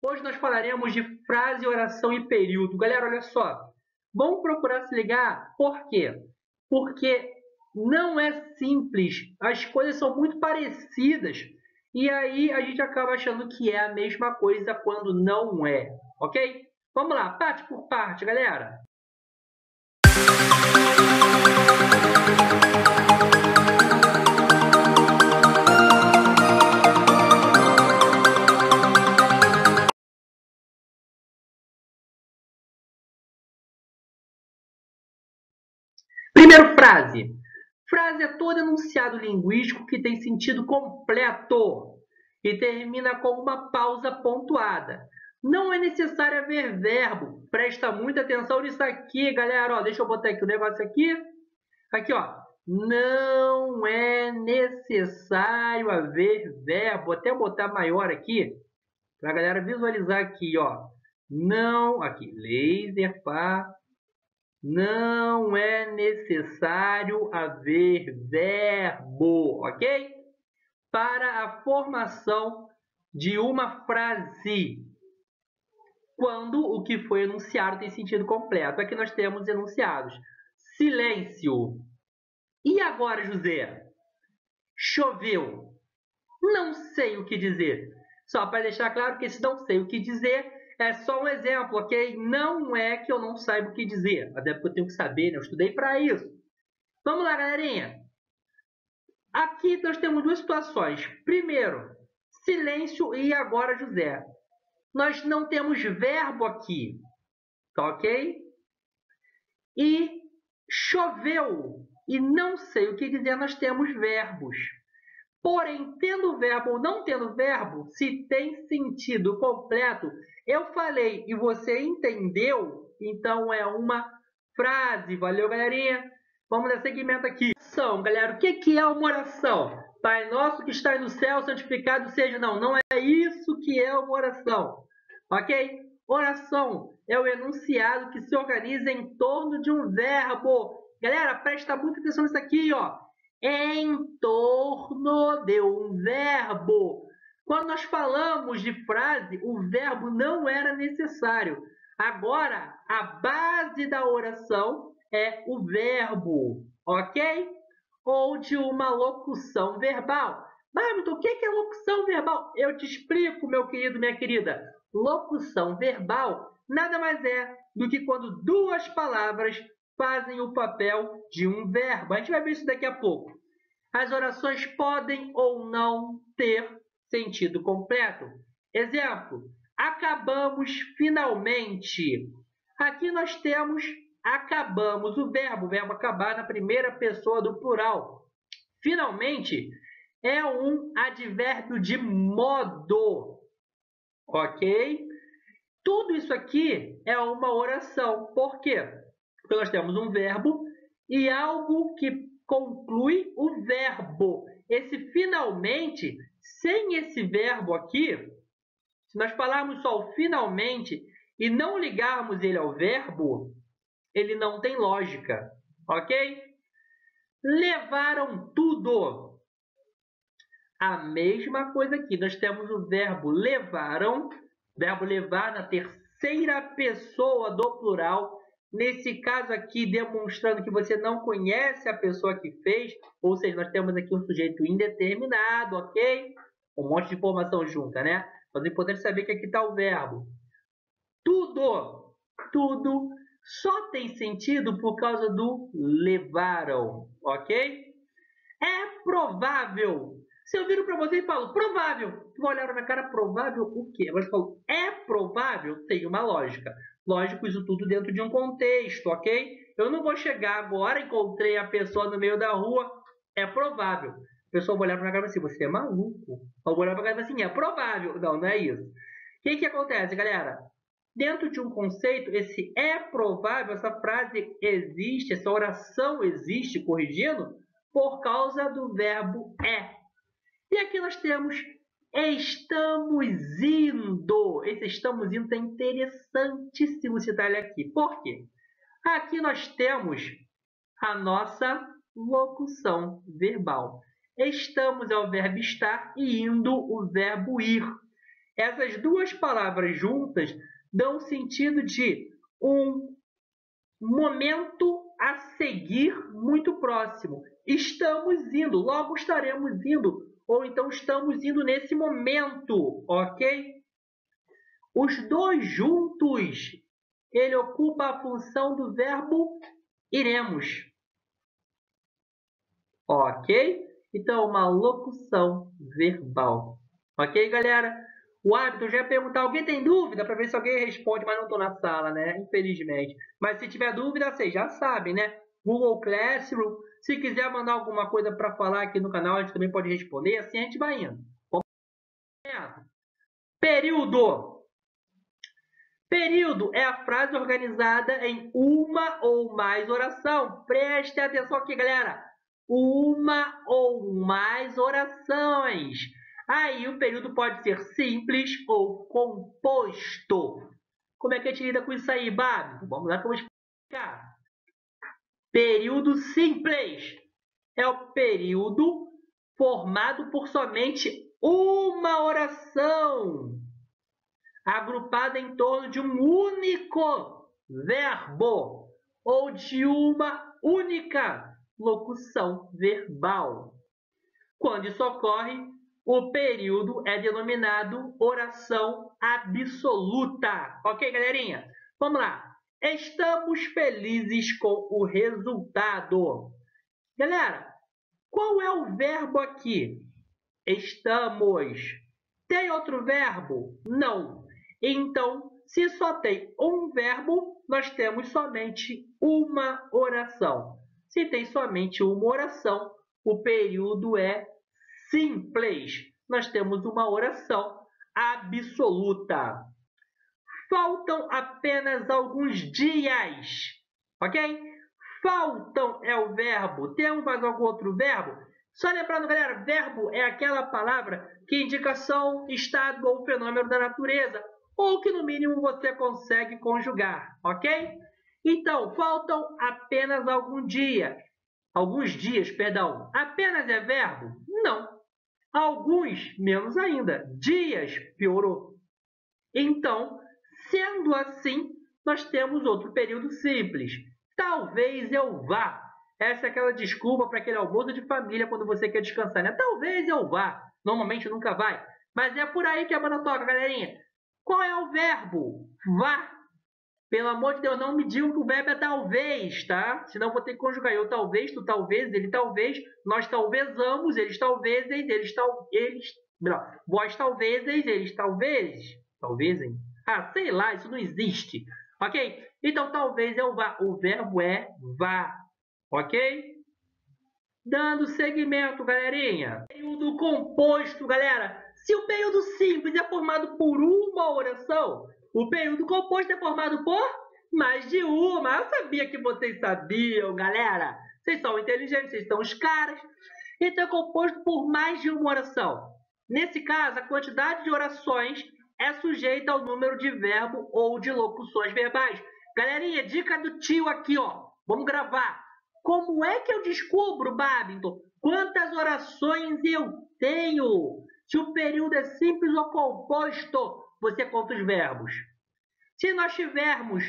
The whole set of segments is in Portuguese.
Hoje nós falaremos de frase, oração e período. Galera, olha só. Vamos procurar se ligar. Por quê? Porque não é simples. As coisas são muito parecidas. E aí a gente acaba achando que é a mesma coisa quando não é. Ok? Vamos lá, parte por parte, galera. Primeiro, frase. Frase é todo enunciado linguístico que tem sentido completo e termina com uma pausa pontuada. Não é necessário haver verbo. Presta muita atenção nisso aqui, galera. Ó, deixa eu botar aqui o negócio aqui. Aqui, ó. Não é necessário haver verbo. Vou até botar maior aqui para a galera visualizar aqui, ó. Não, aqui, laser, pá. Não é necessário haver verbo, ok? Para a formação de uma frase, quando o que foi enunciado tem sentido completo. Aqui nós temos enunciados. Silêncio. E agora, José? Choveu. Não sei o que dizer. Só para deixar claro que esse não sei o que dizer é só um exemplo, ok? Não é que eu não saiba o que dizer. Até porque eu tenho que saber, né? Eu estudei para isso. Vamos lá, galerinha. Aqui nós temos duas situações. Primeiro, silêncio e agora, José. Nós não temos verbo aqui, tá ok? E choveu. E não sei o que dizer, nós temos verbos. Porém, tendo verbo ou não tendo verbo, se tem sentido completo, eu falei e você entendeu, então é uma frase. Valeu, galerinha? Vamos dar seguimento aqui. Oração, galera. O que é uma oração? Pai nosso que está no céu, santificado seja. Não é isso que é uma oração. Ok? Oração é o enunciado que se organiza em torno de um verbo. Galera, presta muita atenção nisso aqui, ó. Em torno de um verbo. Quando nós falamos de frase, o verbo não era necessário. Agora, a base da oração é o verbo, ok? Ou de uma locução verbal. Mas, o que é locução verbal? Eu te explico, meu querido, minha querida. Locução verbal nada mais é do que quando duas palavras fazem o papel de um verbo. A gente vai ver isso daqui a pouco. As orações podem ou não ter sentido completo. Exemplo, acabamos finalmente. Aqui nós temos acabamos, o verbo acabar na primeira pessoa do plural. Finalmente é um advérbio de modo, ok? Tudo isso aqui é uma oração. Por quê? Porque nós temos um verbo e algo que conclui o verbo. Esse finalmente, sem esse verbo aqui, se nós falarmos só o finalmente e não ligarmos ele ao verbo, ele não tem lógica, ok? Levaram tudo. A mesma coisa aqui. Nós temos o verbo levaram, verbo levar na terceira pessoa do plural. Nesse caso aqui, demonstrando que você não conhece a pessoa que fez, ou seja, nós temos aqui um sujeito indeterminado, ok? Um monte de informação junta, né? Mas é importante saber que aqui está o verbo. Tudo, tudo só tem sentido por causa do levaram, ok? É provável. Se eu viro para você e falo provável, tu vai olhar na minha cara, provável o quê? Mas eu falo, é provável, tem uma lógica. Lógico, isso tudo dentro de um contexto, ok? Eu não vou chegar agora, encontrei a pessoa no meio da rua, é provável. A pessoa vai olhar para minha cara e assim, você é maluco. Eu vou olhar para a cara e assim, é provável. Não, não é isso. O que acontece, galera? Dentro de um conceito, esse é provável, essa frase existe, essa oração existe, corrigindo, por causa do verbo é. E aqui nós temos estamos indo. Esse estamos indo é interessantíssimo citar ele aqui. Por quê? Aqui nós temos a nossa locução verbal. Estamos é o verbo estar e indo o verbo ir. Essas duas palavras juntas dão o sentido de um momento a seguir muito próximo. Estamos indo, logo estaremos indo, ou então estamos indo nesse momento, ok? Os dois juntos, ele ocupa a função do verbo iremos, ok? Então, uma locução verbal, ok, galera? O hábito já é perguntar, alguém tem dúvida? Para ver se alguém responde, mas não estou na sala, né? Infelizmente. Mas se tiver dúvida, vocês já sabem, né? Google Classroom. Se quiser mandar alguma coisa para falar aqui no canal, a gente também pode responder. Assim a gente vai indo. Período. Período é a frase organizada em uma ou mais oração. Preste atenção aqui, galera. Uma ou mais orações. Aí o período pode ser simples ou composto. Como é que a gente lida com isso aí, Babi? Vamos lá que eu vou explicar. Período simples é o período formado por somente uma oração, agrupada em torno de um único verbo ou de uma única locução verbal. Quando isso ocorre, o período é denominado oração absoluta. Ok, galerinha? Vamos lá. Estamos felizes com o resultado. Galera, qual é o verbo aqui? Estamos. Tem outro verbo? Não. Então, se só tem um verbo, nós temos somente uma oração. Se tem somente uma oração, o período é simples. Nós temos uma oração absoluta. Faltam apenas alguns dias, ok? Faltam é o verbo. Temos mais algum outro verbo? Só lembrando, galera, verbo é aquela palavra que indica ação, estado ou fenômeno da natureza, ou que no mínimo você consegue conjugar, ok? Então, faltam apenas alguns dias, perdão. Apenas é verbo? Não. Alguns, menos ainda. Dias, piorou. Então, sendo assim, nós temos outro período simples. Talvez eu vá. Essa é aquela desculpa para aquele almoço de família quando você quer descansar, né? Talvez eu vá. Normalmente nunca vai. Mas é por aí que a banda toca, galerinha. Qual é o verbo? Vá. Pelo amor de Deus, não me digam que o verbo é talvez, tá? Senão vou ter que conjugar. Eu talvez, tu talvez, ele talvez, nós talvezamos, eles talvez, não, vós talvez, eles talvez, ah, sei lá, isso não existe, ok? Então talvez eu vá, o verbo é vá, ok? Dando seguimento, galerinha. Período composto, galera. Se o período simples é formado por uma oração, o período composto é formado por mais de uma. Eu sabia que vocês sabiam, galera. Vocês são inteligentes, vocês são os caras. Então é composto por mais de uma oração. Nesse caso, a quantidade de orações é sujeita ao número de verbo ou de locuções verbais. Galerinha, dica do tio aqui, ó. Vamos gravar. Como é que eu descubro, Babington, quantas orações eu tenho? Se o período é simples ou composto, você conta os verbos. Se nós tivermos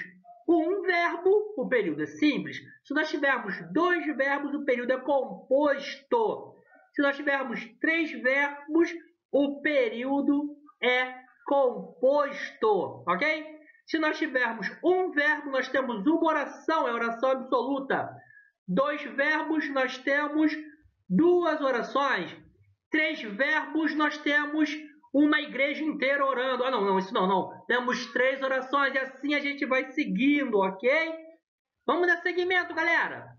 um verbo, o período é simples. Se nós tivermos dois verbos, o período é composto. Se nós tivermos três verbos, o período é composto, ok? Se nós tivermos um verbo, nós temos uma oração, é oração absoluta. Dois verbos, nós temos duas orações. Três verbos, nós temos uma igreja inteira orando. Ah, não, isso não. Temos três orações e assim a gente vai seguindo, ok? Vamos dar seguimento, galera.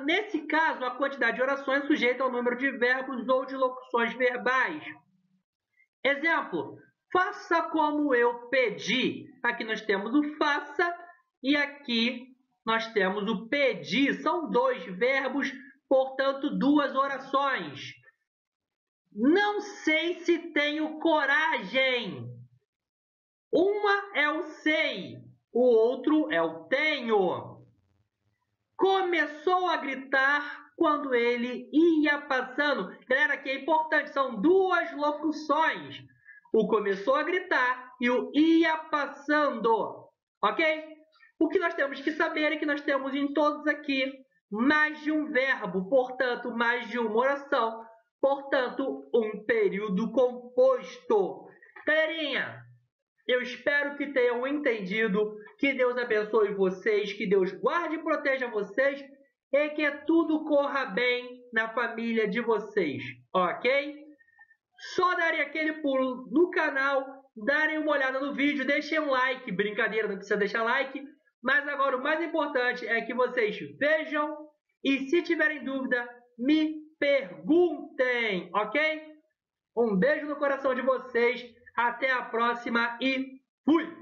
Nesse caso, a quantidade de orações é sujeita ao número de verbos ou de locuções verbais. Exemplo, faça como eu pedi. Aqui nós temos o faça e aqui nós temos o pedir. São dois verbos, portanto, duas orações. Não sei se tenho coragem. Uma é o sei, o outro é o tenho. Começou a gritar quando ele ia passando. Galera, aqui é importante, são duas locuções. o começou a gritar e o ia passando, ok? O que nós temos que saber é que nós temos em todos aqui mais de um verbo, portanto, mais de uma oração, portanto, um período composto. Galerinha, eu espero que tenham entendido, que Deus abençoe vocês, que Deus guarde e proteja vocês e que tudo corra bem na família de vocês, ok? Só darem aquele pulo no canal, darem uma olhada no vídeo, deixem um like, brincadeira, não precisa deixar like, mas agora o mais importante é que vocês vejam e se tiverem dúvida, me perguntem, ok? Um beijo no coração de vocês, até a próxima e fui!